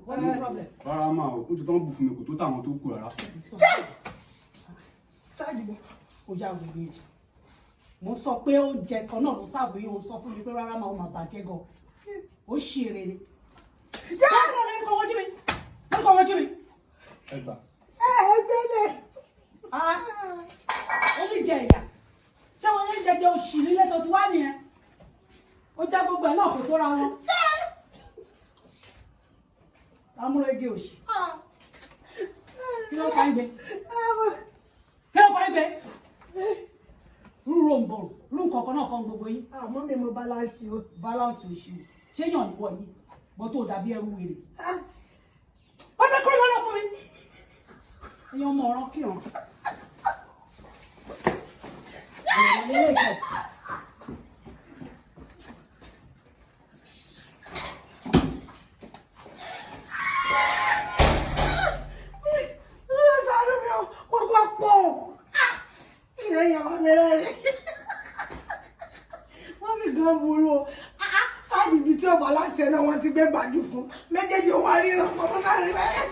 What's the problem? Rárá máa o, ó ti tán bù fún mi kò tó tàwọn tó kù rárá. Sáàdì ó já wèrè ni. Mo sọ pé oúnjẹ kan náà ló sáàbò yìí, ó sọ fún mi pé rárá máa ó máa bàjẹ́ gan. Ó ṣe èrè ni. Lẹ́nu kọ́ wọ́jú mi. Lẹ́nu kọ́ wọ́jú mi. Ẹ gbà. Gbẹ́lẹ̀. Ó ní jẹ ìyà. Ṣé wọ́n ní jẹjẹ oṣù nílé tó ti wá nìyẹn? Ó já gbogbo ẹ̀ náà kò tó ra wọn. Amúrégé oṣù. Kí ló pa igbe? Kí ló pa igbe? Rúro ń bọ̀, rú nǹkan náà kan gbogbo yín. Àmọ́ mi mo balance o. Balance oṣù. Ṣé yàn ní wọ̀ yìí? Bọ́ tó dàbí ẹrú wèrè. Wọ́n fẹ́ kó lọ́nà fún mi. Ẹyin ọmọ ọ̀ràn kìràn. Wọ́n fi gan burú o. Sáàdì ibi tí ọba aláṣẹ náà wọ́n ti gbé gbàdú fún. Méjèèjì ò wá ríran pọ̀ mọ́ sáré bẹ́ẹ̀.